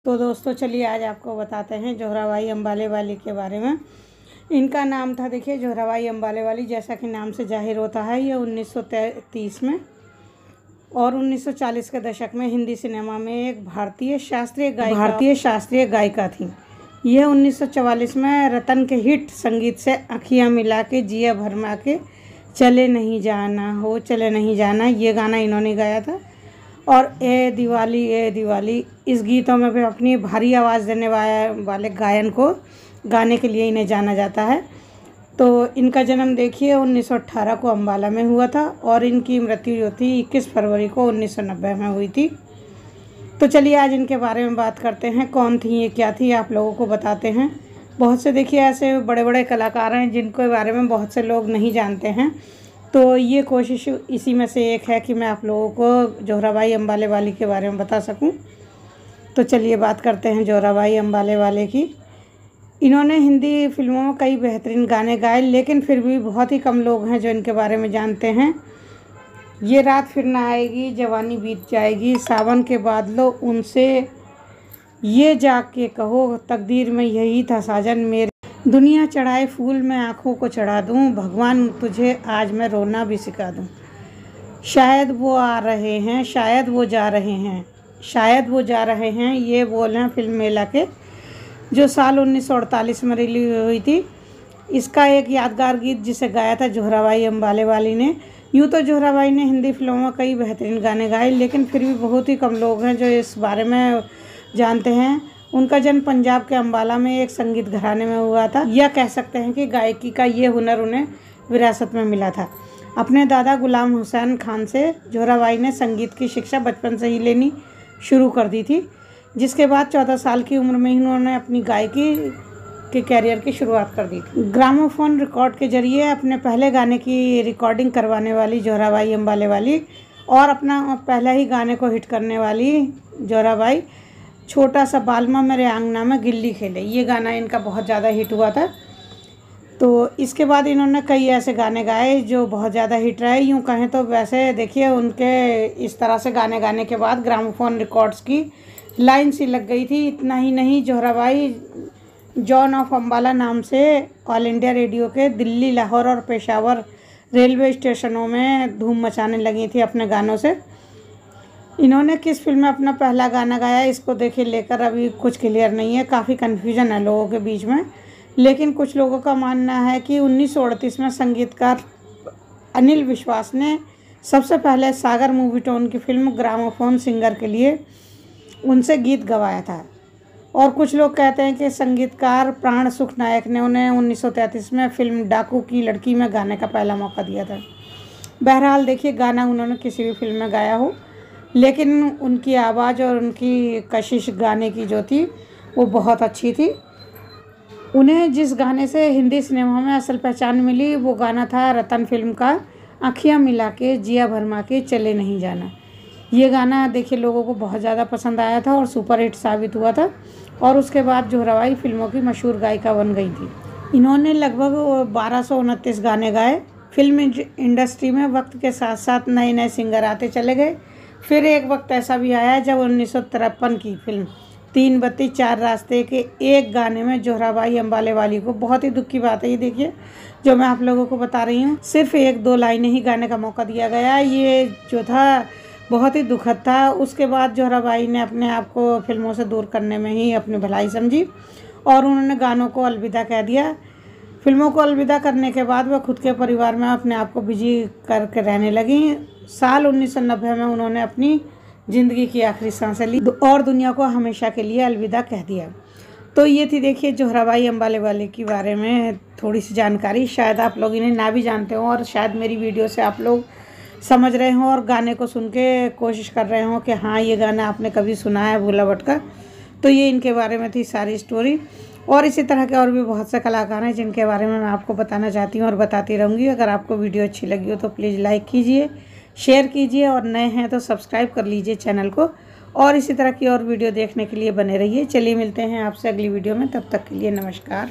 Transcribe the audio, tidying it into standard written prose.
तो दोस्तों चलिए आज आपको बताते हैं जोहराबाई अम्बाले वाली के बारे में। इनका नाम था, देखिए, जोहराबाई अम्बाले वाली। जैसा कि नाम से जाहिर होता है, ये 1933 में और 1940 के दशक में हिंदी सिनेमा में एक भारतीय शास्त्रीय गायिका थी। यह 1944 में रतन के हिट संगीत से आँखियाँ मिला के, जिया भरमा के, चले नहीं जाना, ये गाना इन्होंने गाया था। और ए दिवाली इस गीतों में भी अपनी भारी आवाज़ देने वाले गाने के लिए इन्हें जाना जाता है। तो इनका जन्म देखिए 1918 को अम्बाला में हुआ था और इनकी मृत्यु जो थी 21 फरवरी को 1990 में हुई थी। तो चलिए आज इनके बारे में बात करते हैं। कौन थी ये, क्या थी, आप लोगों को बताते हैं। बहुत से देखिए ऐसे बड़े बड़े कलाकार हैं जिनके बारे में बहुत से लोग नहीं जानते हैं, तो ये कोशिश इसी में से एक है कि मैं आप लोगों को जोहराबाई अम्बाले वाली के बारे में बता सकूं। तो चलिए बात करते हैं जोहराबाई अम्बाले वाले की। इन्होंने हिंदी फिल्मों में कई बेहतरीन गाने गाए, लेकिन फिर भी बहुत ही कम लोग हैं जो इनके बारे में जानते हैं। ये रात फिर ना आएगी, जवानी बीत जाएगी, सावन के बादलों उनसे, ये जाग के कहो, तकदीर में यही था साजन मेरे, दुनिया चढ़ाए फूल मैं आँखों को चढ़ा दूँ, भगवान तुझे आज मैं रोना भी सिखा दूँ, शायद वो आ रहे हैं, शायद वो जा रहे हैं, ये बोल हैं फिल्म मेला के, जो साल 1948 में रिलीज हुई थी। इसका एक यादगार गीत जिसे गाया था जोहराबाई अम्बाले वाली ने। यूँ तो जोहराबाई ने हिंदी फिल्मों में कई बेहतरीन गाने गाए, लेकिन फिर भी बहुत ही कम लोग हैं जो इस बारे में जानते हैं। उनका जन्म पंजाब के अम्बाला में एक संगीत घराने में हुआ था, या कह सकते हैं कि गायकी का ये हुनर उन्हें विरासत में मिला था। अपने दादा गुलाम हुसैन खान से जोहराबाई ने संगीत की शिक्षा बचपन से ही लेनी शुरू कर दी थी, जिसके बाद 14 साल की उम्र में ही उन्होंने अपनी गायकी के कैरियर की शुरुआत कर दी थी। ग्रामोफोन रिकॉर्ड के जरिए अपने पहले गाने की रिकॉर्डिंग करवाने वाली जोहराबाई अम्बाले वाली और अपना पहला ही गाने को हिट करने वाली जोहराबाई, छोटा सा बालमा मेरे आंगना में गिल्ली खेले, ये गाना इनका बहुत ज़्यादा हिट हुआ था। तो इसके बाद इन्होंने कई ऐसे गाने गाए जो बहुत ज़्यादा हिट रहे। यूँ कहें तो वैसे देखिए उनके इस तरह से गाने गाने के बाद ग्रामोफोन रिकॉर्ड्स की लाइन सी लग गई थी। इतना ही नहीं, जोहराबाई जॉन ऑफ अम्बाला नाम से ऑल इंडिया रेडियो के दिल्ली, लाहौर और पेशावर रेलवे स्टेशनों में धूम मचाने लगी थी अपने गानों से। इन्होंने किस फिल्म में अपना पहला गाना गाया, इसको देखिए लेकर अभी कुछ क्लियर नहीं है, काफ़ी कन्फ्यूजन है लोगों के बीच में। लेकिन कुछ लोगों का मानना है कि 1938 में संगीतकार अनिल विश्वास ने सबसे पहले सागर मूवी टोन की फिल्म ग्रामोफोन सिंगर के लिए उनसे गीत गवाया था। और कुछ लोग कहते हैं कि संगीतकार प्राण सुख नायक ने उन्हें 1933 में फिल्म डाकू की लड़की में गाने का पहला मौका दिया था। बहरहाल देखिए, गाना उन्होंने किसी भी फिल्म में गाया हो, लेकिन उनकी आवाज़ और उनकी कशिश गाने की जो थी वो बहुत अच्छी थी। उन्हें जिस गाने से हिंदी सिनेमा में असल पहचान मिली वो गाना था रतन फिल्म का आँखियाँ मिला के, जिया भरमा के, चले नहीं जाना। ये गाना देखिए लोगों को बहुत ज़्यादा पसंद आया था और सुपर हिट साबित हुआ था, और उसके बाद जोहराबाई फिल्मों की मशहूर गायिका बन गई थी। इन्होंने लगभग 1229 गाने गाए। फिल्म इंडस्ट्री में वक्त के साथ साथ नए नए सिंगर आते चले गए। फिर एक वक्त ऐसा भी आया जब 1953 की फिल्म 3 बत्ती 4 रास्ते के एक गाने में जोहराबाई अम्बाले वाली को, बहुत ही दुख की बात है ये देखिए जो मैं आप लोगों को बता रही हूँ, सिर्फ 1-2 लाइनें ही गाने का मौका दिया गया। ये जो था बहुत ही दुखद था। उसके बाद जोहराबाई ने अपने आप को फिल्मों से दूर करने में ही अपनी भलाई समझी और उन्होंने गानों को अलविदा कह दिया। फिल्मों को अलविदा करने के बाद वह खुद के परिवार में अपने आप को बिजी करके रहने लगी। साल 1990 में उन्होंने अपनी ज़िंदगी की आखिरी सांसें ली और दुनिया को हमेशा के लिए अलविदा कह दिया। तो ये थी देखिए जोहराबाई अम्बाले वाले के बारे में थोड़ी सी जानकारी। शायद आप लोग इन्हें ना भी जानते हों और शायद मेरी वीडियो से आप लोग समझ रहे हों और गाने को सुन के कोशिश कर रहे हों कि हाँ ये गाना आपने कभी सुना है भूला भटका। तो ये इनके बारे में थी सारी स्टोरी, और इसी तरह के और भी बहुत से कलाकार हैं जिनके बारे में मैं आपको बताना चाहती हूँ और बताती रहूँगी। अगर आपको वीडियो अच्छी लगी हो तो प्लीज़ लाइक कीजिए, शेयर कीजिए, और नए हैं तो सब्सक्राइब कर लीजिए चैनल को, और इसी तरह की और वीडियो देखने के लिए बने रहिए। चलिए मिलते हैं आपसे अगली वीडियो में, तब तक के लिए नमस्कार।